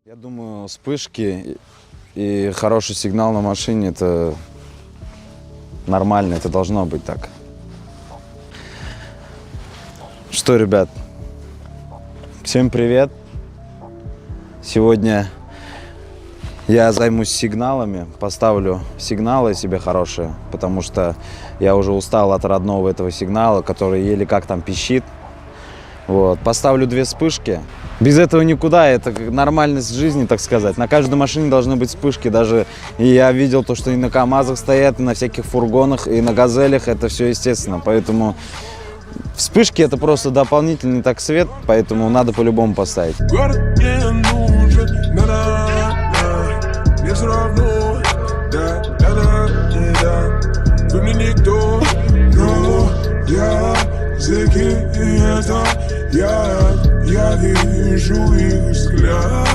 Я думаю, вспышки и хороший сигнал на машине – это нормально, это должно быть так. Что, ребят, всем привет. Сегодня я займусь сигналами, поставлю сигналы себе хорошие, потому что я уже устал от родного этого сигнала, который еле как там пищит. Вот. Поставлю 2 вспышки. Без этого никуда, это нормальность жизни, так сказать. На каждой машине должны быть вспышки. Даже я видел то, что и на КАМАЗах стоят, и на всяких фургонах, и на Газелях. Это все естественно. Поэтому вспышки это просто дополнительный так свет, поэтому надо по-любому поставить.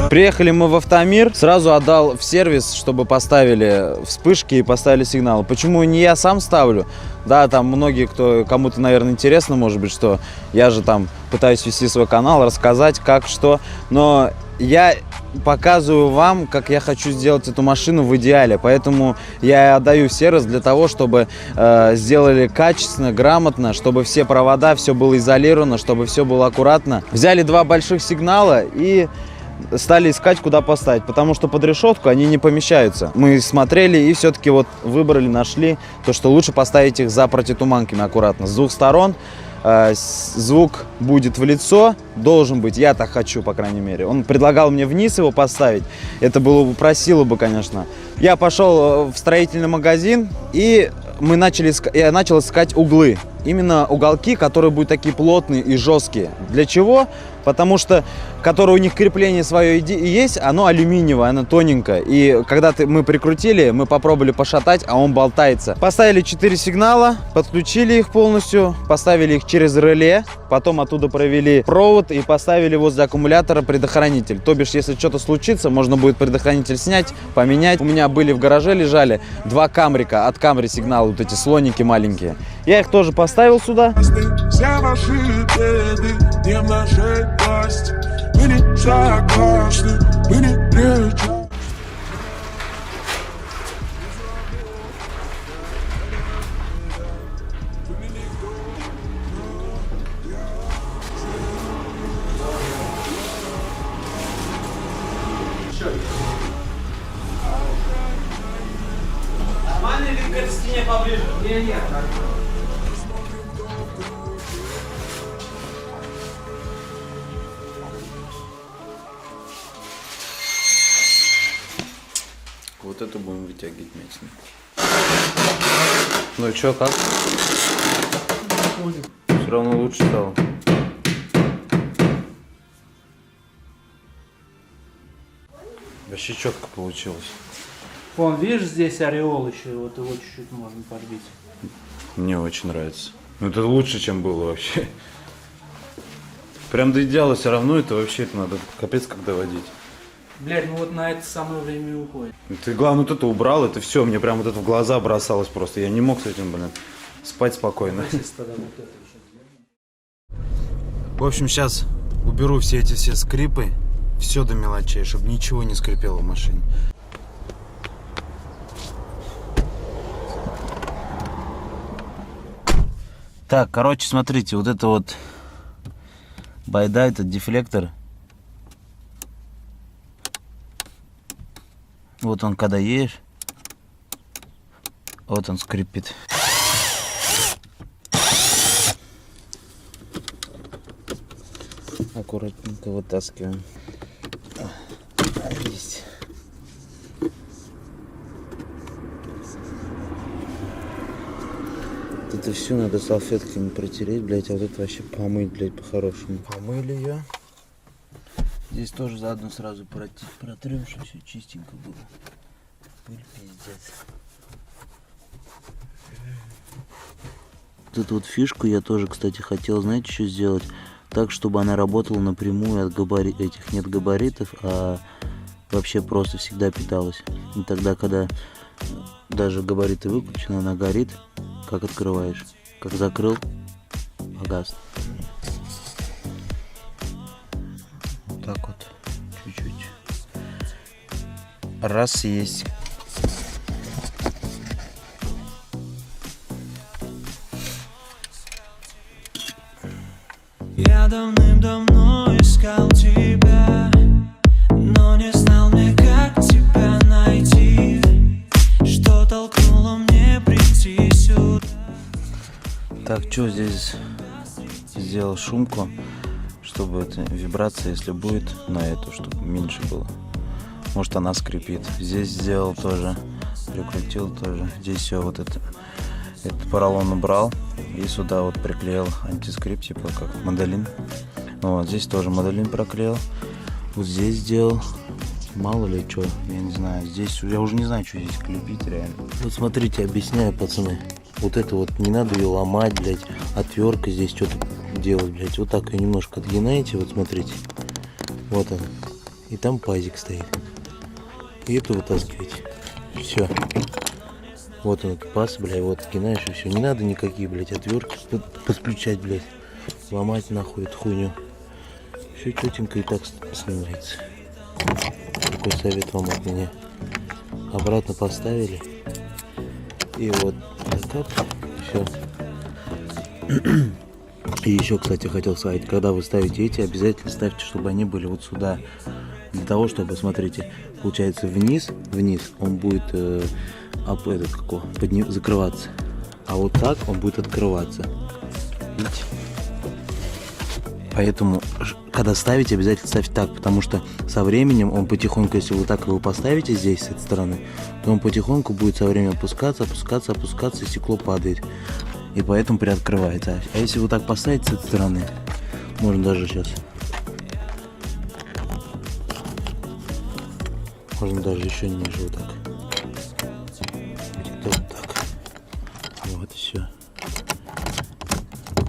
Приехали мы в Автомир, сразу отдал в сервис, чтобы поставили вспышки и поставили сигналы. Почему не я сам ставлю? Да, там многие, кому-то, наверное, интересно, может быть, что я же там пытаюсь вести свой канал, рассказать, как, что. Но я показываю вам, как я хочу сделать эту машину в идеале. Поэтому я отдаю в сервис для того, чтобы сделали качественно, грамотно, чтобы все провода, все было изолировано, чтобы все было аккуратно. Взяли 2 больших сигнала и стали искать, куда поставить, потому что под решетку они не помещаются. Мы смотрели и все-таки вот выбрали, нашли то, что лучше поставить их за противотуманками аккуратно. С 2 сторон звук будет в лицо, должен быть, я так хочу, по крайней мере. Он предлагал мне вниз его поставить, это было бы, просило бы, конечно. Я пошел в строительный магазин и я начал искать углы. Именно уголки, которые будут такие плотные и жесткие. Для чего? Потому что, которое у них крепление свое есть, оно алюминиевое, оно тоненькое. И когда мы прикрутили, мы попробовали пошатать, а он болтается. Поставили 4 сигнала, подключили их полностью, поставили их через реле, потом оттуда провели провод и поставили возле аккумулятора предохранитель. То бишь, если что-то случится, можно будет предохранитель снять, поменять. У меня были в гараже лежали 2 камрика, от камри сигнала, вот эти слоники маленькие. Я их тоже поставил сюда. Все ваши беды не в нашей власти. Мы не согласны, мы не прячем. Нормально или к этой стене поближе? Нет. Вот это будем вытягивать вместе. Ну и что, как? Все равно лучше стало. Вообще четко получилось. Вон, видишь, здесь ореол еще, вот его чуть-чуть можно подбить. Мне очень нравится. Ну это лучше, чем было вообще. Прям до идеала все равно, это вообще это надо капец как доводить. Блядь, ну вот на это самое время и уходит. Ты главное вот это убрал, это все, мне прям вот это в глаза бросалось просто. Я не мог с этим, блин, спать спокойно. В общем, сейчас уберу все эти скрипы, все до мелочей, чтобы ничего не скрипело в машине. Так, короче, смотрите, вот это вот байда, этот дефлектор. Вот он, когда едешь, вот он скрипит. Аккуратненько вытаскиваем. Есть. Это все надо салфетками протереть, блять, а вот это вообще помыть, блять, по-хорошему. Помыли ее. Здесь тоже заодно сразу протрем, чтобы все чистенько было. Пыль пиздец. Вот эту вот фишку я тоже, кстати, хотел, знаете, что сделать? Так, чтобы она работала напрямую от этих нет габаритов, а вообще просто всегда питалась. И тогда, когда даже габариты выключены, она горит, как открываешь. Как закрыл, погас. Вот так вот, чуть-чуть. Раз есть. Я давным-давно искал тебя, но не знал мне, как тебя найти. Что толкнуло мне прийти сюда? Так, что здесь сделал шумку, чтобы это вибрация, если будет, на эту, чтобы меньше было. Может, она скрипит. Здесь сделал тоже, прикрутил тоже. Здесь все вот это, этот поролон убрал и сюда вот приклеил антискрип, типа как мандолин. Вот здесь тоже мандолин проклеил. Вот здесь сделал. Мало ли что, я не знаю. Здесь я уже не знаю, что здесь клепить реально. Вот смотрите, объясняю, пацаны. Вот это вот не надо ее ломать, блядь. Отвертка здесь что-то делать, блядь. Вот так ее немножко отгинаете, вот смотрите. Вот он. И там пазик стоит. И это вытаскиваете. Все. Вот он, этот паз, блядь, вот отгинаешь и все. Не надо никакие, блядь, отвертки подключать, блядь. Ломать нахуй эту хуйню. Все четенько и так снимается. Такой совет вам от меня. Обратно поставили. И вот так, все. И еще, кстати, хотел сказать, когда вы ставите эти, обязательно ставьте, чтобы они были вот сюда. Для того, чтобы, смотрите, получается вниз, он будет закрываться. А вот так он будет открываться. Видите? Поэтому, когда ставите, обязательно ставьте так, потому что со временем он потихоньку, если вы так его поставите здесь, с этой стороны, то он потихоньку будет со временем опускаться, и стекло падает. И поэтому приоткрывается. А если вы так поставите с этой стороны, можно даже сейчас. Можно даже еще ниже вот так. Вот так. Вот и все.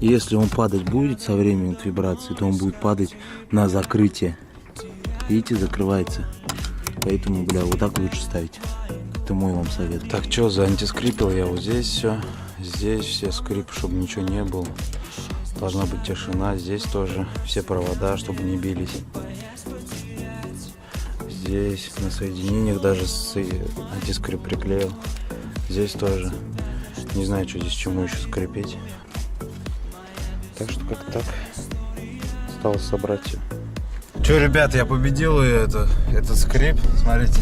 Если он падать будет со временем от вибрации, то он будет падать на закрытие. Видите, закрывается. Поэтому, бля, вот так лучше ставить. Это мой вам совет. Так, что, заантискрипил я вот здесь все. Здесь все скрипы, чтобы ничего не было. Должна быть тишина. Здесь тоже все провода, чтобы не бились. Здесь на соединениях даже антискрип приклеил. Здесь тоже. Не знаю, что здесь чему еще скрипеть. Так что как так. Осталось собрать все. Че, ребят, я победил этот скрип. Смотрите.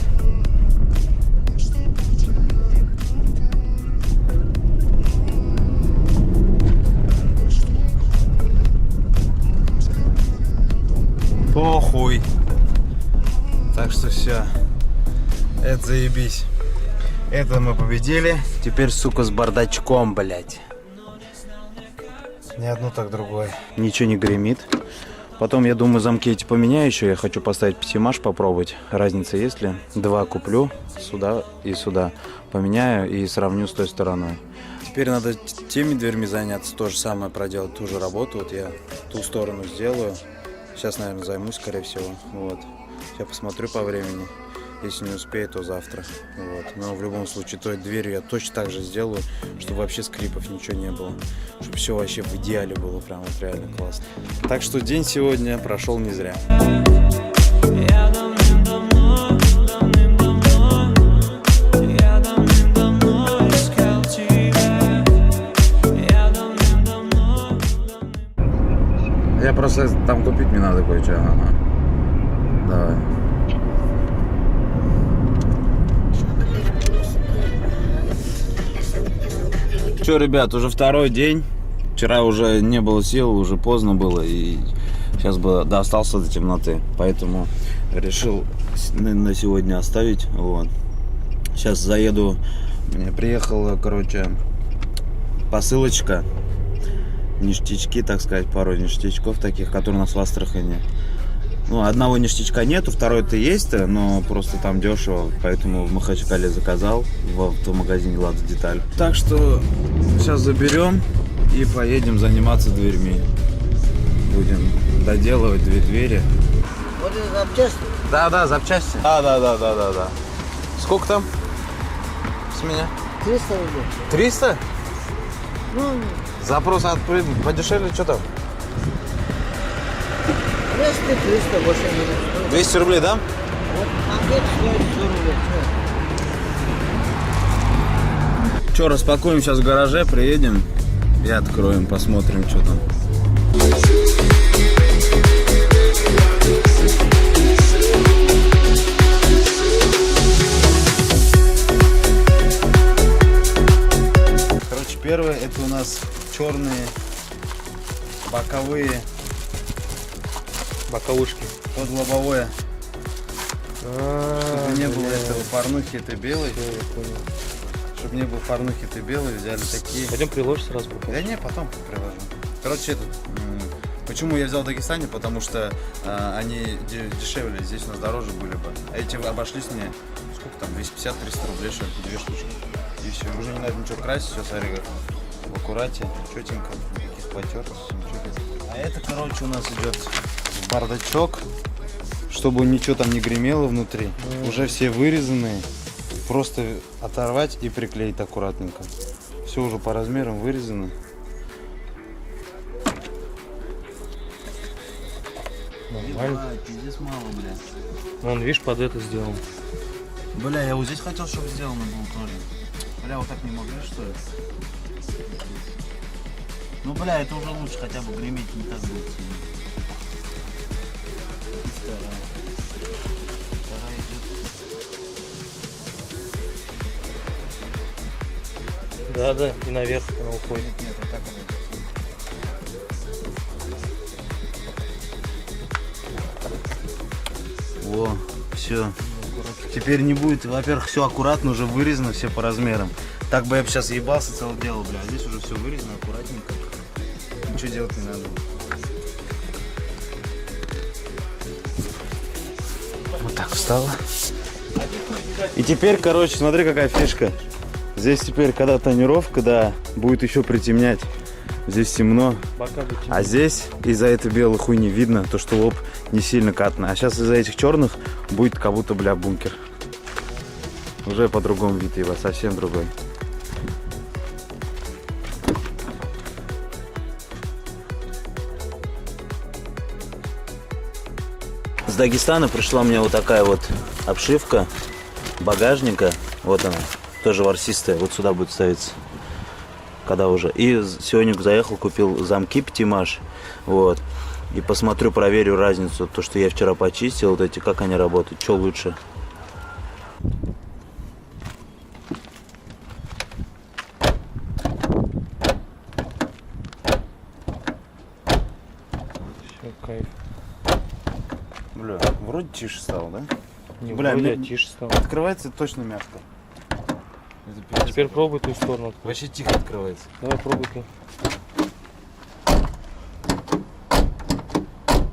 Похуй. Так что все. Это заебись. Это мы победили. Теперь, сука, с бардачком, блядь. Ни одно, так другое. Ничего не гремит. Потом, я думаю, замки эти поменяю еще. Я хочу поставить пятимаш, попробовать. Разница есть ли? Два куплю. Сюда и сюда. Поменяю и сравню с той стороной. Теперь надо теми дверьми заняться. То же самое проделать, ту же работу. Вот я ту сторону сделаю. Сейчас, наверное, займусь, скорее всего. Вот. Сейчас посмотрю по времени. Если не успею, то завтра. Вот. Но в любом случае, той дверью я точно так же сделаю, чтобы вообще скрипов ничего не было. Чтобы все вообще в идеале было. Прям вот реально классно. Так что день сегодня прошел не зря. Я давным-давно искал тебя. Я давным-давно. Я просто там купить мне надо кое-что. Ага. Давай. Че, ребят, уже второй день. Вчера уже не было сил, уже поздно было. И сейчас бы достался до темноты. Поэтому решил на сегодня оставить. Вот. Сейчас заеду. Мне приехала, короче, посылочка. Ништячки, так сказать, пару ништячков таких, которые у нас в Астрахани. Ну, одного ништячка нету, второй-то есть, но просто там дешево, поэтому в Махачкале заказал в автомагазине «Лада Деталь». Так что сейчас заберем и поедем заниматься дверьми. Будем доделывать две двери. Вот это запчасти? Да, запчасти. Да. Сколько там с меня? 300 рублей. 300? Ну, Запрос подешевле, что там? 200, 300, больше не 200 рублей, да? Вот. Пакет стоит 100 рублей. Че, распакуем сейчас в гараже, приедем и откроем, посмотрим, что там. Короче, первое это у нас черные боковые Боковушки. под лобовое. Чтобы не было этого порнухи, это белый. Чтобы не было порнухи, ты белый, взяли такие. Пойдем приложишь сразу. Да не, потом приложу. Короче, почему я взял в Дагестане? Потому что они дешевле, здесь у нас дороже были бы. А эти обошлись мне, сколько там, 250-300 рублей, что ли, 2 штучки. И все, уже не надо ничего красить, все, смотри, как в аккурате, четенько, никаких потертостей, ничего. А это, короче, у нас идет в бардачок, чтобы ничего там не гремело внутри. Уже все вырезанные. Просто оторвать и приклеить аккуратненько. Все уже по размерам вырезано. Нормально. Пиздец мало, бля. Вон, видишь, под это сделан. Бля, я вот здесь хотел, чтобы сделано было тоже. Бля, вот так не могли, что ли? Ну, бля, это уже лучше хотя бы греметь не так будет сильно. Вторая идет. Да, и наверх она уходит. Нет, вот так вот. Во, все. Теперь не будет, во-первых, все аккуратно, уже вырезано, все по размерам. Так бы я бы сейчас ебался, целое дело, бля. А здесь уже все вырезано аккуратненько. Ничего делать не надо. Вот так встала. И теперь, короче, смотри, какая фишка. Здесь теперь, когда тонировка, да, будет еще притемнять. Здесь темно. А здесь из-за этой белой хуйни видно, то, что лоб не сильно катный. А сейчас из-за этих черных будет как будто, бля, бункер. Уже по-другому вид его, совсем другой. С Дагестана пришла мне вот такая вот обшивка багажника. Вот она, тоже ворсистая. Вот сюда будет ставиться. Когда уже. И сегодня заехал, купил замки Пятимаш. Вот. И посмотрю, проверю разницу. То, что я вчера почистил, вот эти, как они работают, что лучше. Все, кайф. Бля, вроде тише стало, да? Не Бля, вроде, мне- а тише стало. Открывается точно мягко. Это пиздец. Теперь пробуй ту сторону. Вообще тихо открывается. Давай пробуй ты.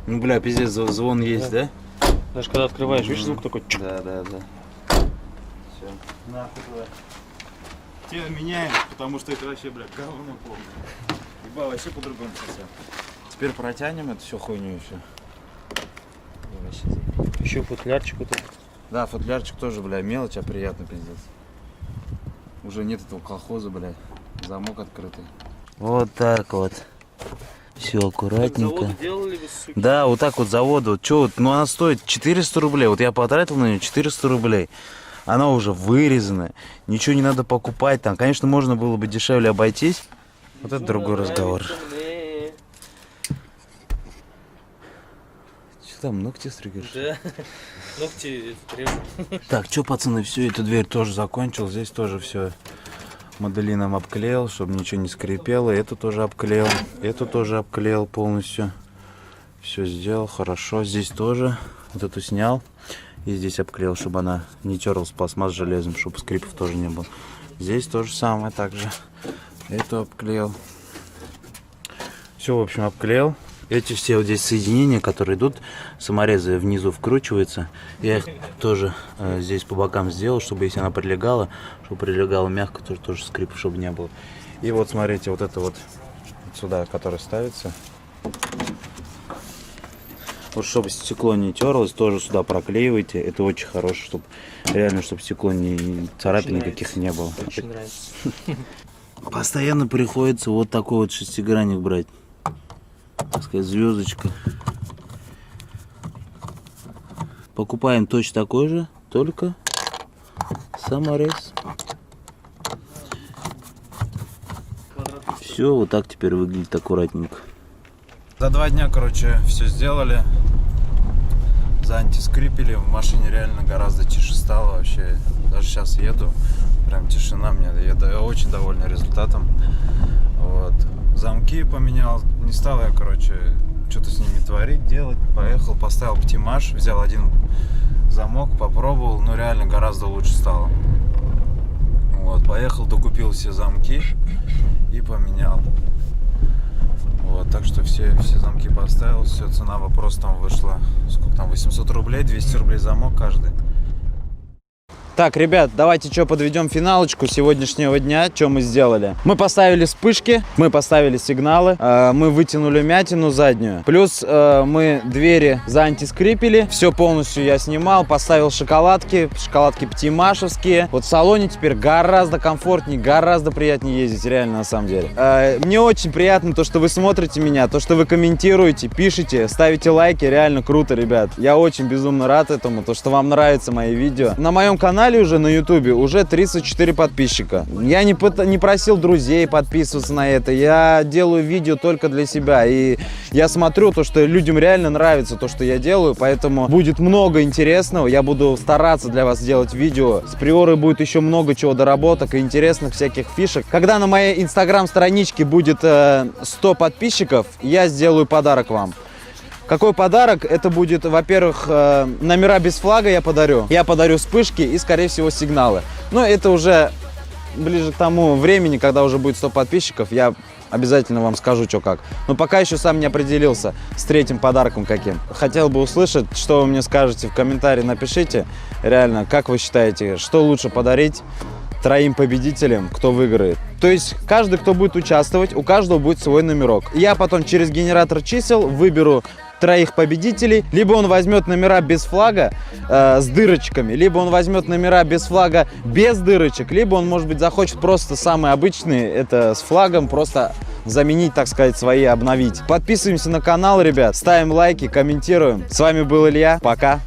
Ну, бля, пиздец, звон есть, да? Даже когда открываешь, видишь, звук такой чук. Да. Все. Нахуй туда. Тебя меняем, потому что это вообще, бля, говно полное. Еба, вообще по-другому совсем. Теперь протянем эту всю хуйню еще. Еще футлярчик вот этот. Да, футлярчик тоже, бля, мелочь, а приятно, пиздец. Уже нет этого колхоза, бля. Замок открытый. Вот так вот. Все аккуратненько. делали вы, суки? Да, вот так вот заводу. Вот, чё, вот, ну она стоит 400 рублей. Вот я потратил на нее 400 рублей. Она уже вырезана. Ничего не надо покупать там. Конечно, можно было бы дешевле обойтись. Вот это другой разговор. Что там, ногти стригаешь? Да. Ногти режу. Так, что, пацаны, все, эту дверь тоже закончил. Здесь тоже все моделином обклеил, чтобы ничего не скрипело. Эту тоже обклеил. Эту тоже обклеил полностью. Все сделал хорошо. Здесь тоже. Вот эту снял. И здесь обклеил, чтобы она не терлась пластмасс с железом, чтобы скрипов тоже не было. Здесь то же самое также. Эту обклеил. Все, в общем, обклеил. Эти все вот здесь соединения, которые идут, саморезы внизу вкручиваются. Я их тоже здесь по бокам сделал, чтобы если она прилегала, чтобы прилегала мягко, тоже скрип, чтобы не было. И вот смотрите, вот это вот сюда, которое ставится. Вот чтобы стекло не терлось, тоже сюда проклеивайте. Это очень хорошо, чтобы реально, чтобы стекло не царапин никаких не было. Очень нравится. Постоянно приходится вот такой вот шестигранник брать. Так сказать, звездочка. Покупаем точно такой же, только саморез. Все, вот так теперь выглядит аккуратненько. За 2 дня, короче, все сделали. Заантискрипили. В машине реально гораздо тише стало вообще. Даже сейчас еду. Прям тишина мне. Я очень доволен результатом. Вот. Замки поменял. Не стал я, короче, что-то с ними творить, делать. Поехал, поставил Птимаш. Взял один замок, попробовал. Но реально гораздо лучше стало. Вот. Поехал, докупил все замки и поменял. Вот, так что все замки поставил, все, цена вопрос там вышла, сколько там, 800 рублей, 200 рублей замок каждый. Так, ребят, давайте что, подведем финалочку сегодняшнего дня. Что мы сделали? Мы поставили вспышки, мы поставили сигналы, мы вытянули мятину заднюю. Плюс мы двери заантискрипили. Все полностью я снимал, поставил шоколадки птимашевские. Вот в салоне теперь гораздо комфортнее, гораздо приятнее ездить, реально, на самом деле. Мне очень приятно то, что вы смотрите меня, то, что вы комментируете, пишете, ставите лайки. Реально круто, ребят. Я очень безумно рад этому, то, что вам нравятся мои видео. На моем канале уже на ютубе уже 34 подписчика. Я не просил друзей подписываться на это. Я делаю видео только для себя. И я смотрю то, что людям реально нравится то, что я делаю. Поэтому будет много интересного. Я буду стараться для вас делать видео. С Приорой будет еще много чего доработок и интересных всяких фишек. Когда на моей инстаграм-страничке будет 100 подписчиков, я сделаю подарок вам. Какой подарок? Это будет, во-первых, номера без флага я подарю. Я подарю вспышки и, скорее всего, сигналы. Но это уже ближе к тому времени, когда уже будет 100 подписчиков. Я обязательно вам скажу, что как. Но пока еще сам не определился с третьим подарком каким. Хотел бы услышать, что вы мне скажете в комментарии. Напишите, реально, как вы считаете, что лучше подарить 3 победителям, кто выиграет. То есть каждый, кто будет участвовать, у каждого будет свой номерок. Я потом через генератор чисел выберу 3 победителей. Либо он возьмет номера без флага с дырочками, либо он возьмет номера без флага без дырочек, либо он, может быть, захочет просто самые обычные, это с флагом, просто заменить, так сказать, свои, обновить. Подписываемся на канал, ребят, ставим лайки, комментируем. С вами был Илья. Пока.